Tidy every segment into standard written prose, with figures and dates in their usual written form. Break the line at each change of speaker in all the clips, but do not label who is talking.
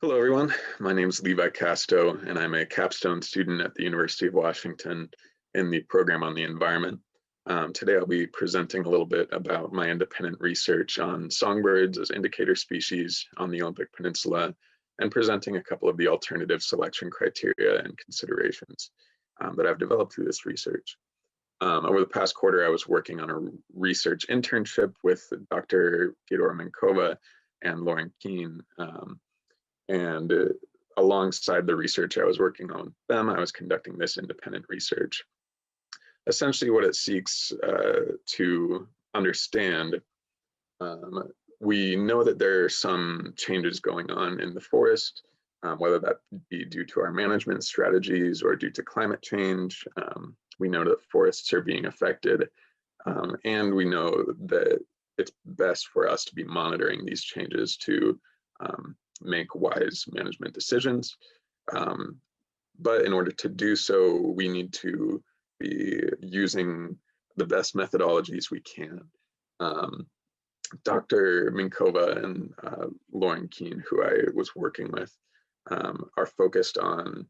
Hello, everyone. My name is Levi Casto, and I'm a capstone student at the University of Washington in the program on the environment. Today, I'll be presenting a little bit about my independent research on songbirds as indicator species on the Olympic Peninsula, and presenting a couple of the alternative selection criteria and considerations that I've developed through this research. Over the past quarter, I was working on a research internship with Dr. Gedora Minkova and Lauren Keene. And alongside the research I was working on with them, I was conducting this independent research. Essentially, what it seeks to understand, we know that there are some changes going on in the forest, whether that be due to our management strategies or due to climate change. We know that forests are being affected, and we know that it's best for us to be monitoring these changes to make wise management decisions. But in order to do so, we need to be using the best methodologies we can. Dr. Minkova and Lauren Keene, who I was working with, are focused on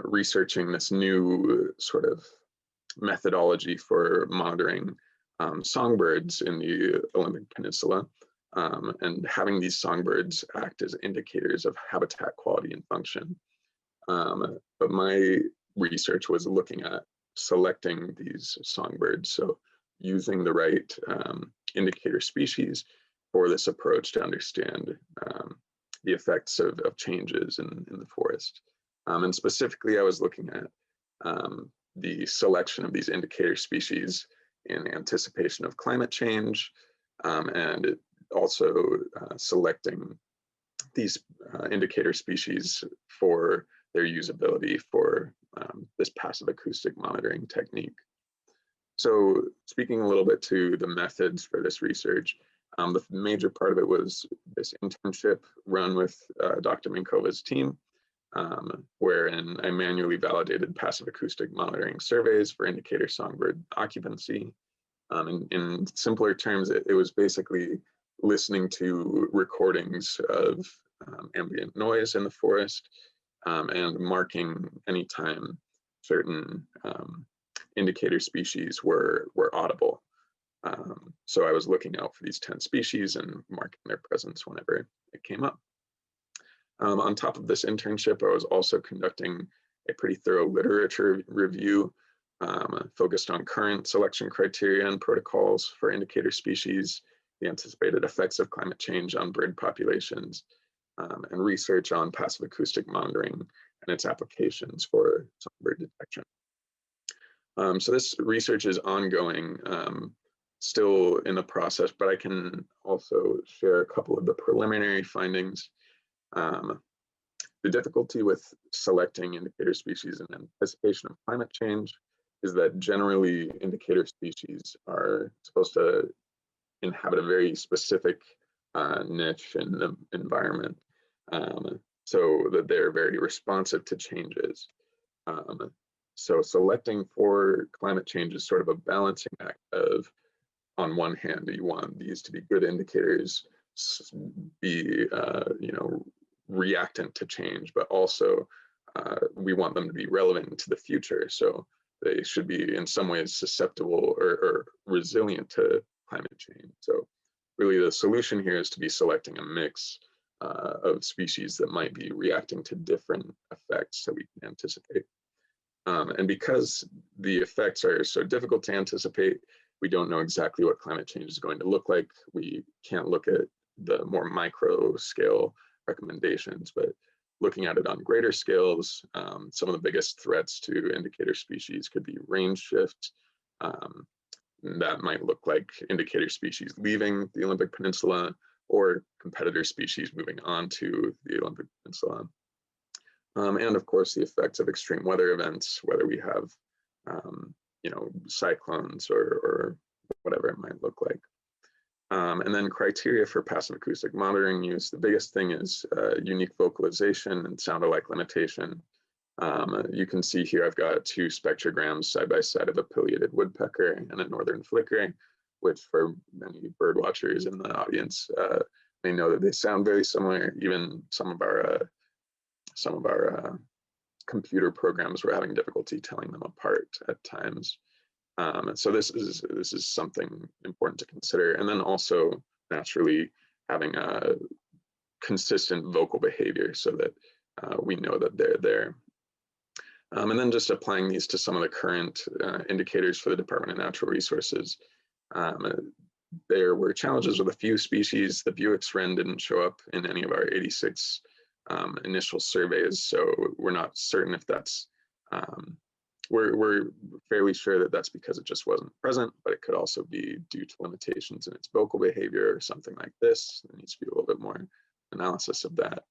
researching this new sort of methodology for monitoring songbirds in the Olympic Peninsula. And having these songbirds act as indicators of habitat quality and function. But my research was looking at selecting these songbirds, so using the right indicator species for this approach to understand the effects of changes in the forest. And specifically, I was looking at the selection of these indicator species in anticipation of climate change, and also selecting these indicator species for their usability for this passive acoustic monitoring technique. So speaking a little bit to the methods for this research, the major part of it was this internship run with Dr. Minkova's team, wherein I manually validated passive acoustic monitoring surveys for indicator songbird occupancy. In simpler terms, it was basically listening to recordings of ambient noise in the forest and marking anytime certain indicator species were audible. So I was looking out for these 10 species and marking their presence whenever it came up. On top of this internship, I was also conducting a pretty thorough literature review focused on current selection criteria and protocols for indicator species, the anticipated effects of climate change on bird populations, and research on passive acoustic monitoring and its applications for songbird detection. So this research is ongoing, still in the process, but I can also share a couple of the preliminary findings. The difficulty with selecting indicator species in anticipation of climate change is that generally indicator species are supposed to inhabit a very specific niche in the environment, so that they're very responsive to changes. So selecting for climate change is sort of a balancing act of, on one hand, you want these to be good indicators, be reactant to change, but also we want them to be relevant to the future. So they should be in some ways susceptible or resilient to climate change. So really the solution here is to be selecting a mix of species that might be reacting to different effects that we can anticipate. And because the effects are so difficult to anticipate, we don't know exactly what climate change is going to look like. We can't look at the more micro scale recommendations, but looking at it on greater scales, some of the biggest threats to indicator species could be range shift. That might look like indicator species leaving the Olympic Peninsula or competitor species moving on to the Olympic Peninsula. And of course, the effects of extreme weather events, whether we have, cyclones or whatever it might look like. And then criteria for passive acoustic monitoring use. The biggest thing is unique vocalization and sound-alike limitation. You can see here I've got two spectrograms side by side of a pileated woodpecker and a northern flickering, which for many bird watchers in the audience may know that they sound very similar. Even some of our computer programs were having difficulty telling them apart at times. And so this is something important to consider. And then also naturally having a consistent vocal behavior so that we know that they're there. And then just applying these to some of the current indicators for the Department of Natural Resources. There were challenges with a few species. The Buick's wren didn't show up in any of our 86 initial surveys, so we're not certain if that's, we're fairly sure that that's because it just wasn't present, but it could also be due to limitations in its vocal behavior or something like this. There needs to be a little bit more analysis of that.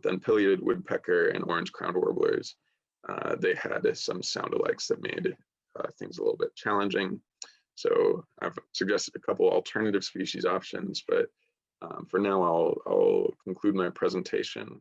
Then pileated woodpecker and orange-crowned warblers, they had some sound-alikes that made things a little bit challenging. So I've suggested a couple alternative species options, but for now I'll conclude my presentation.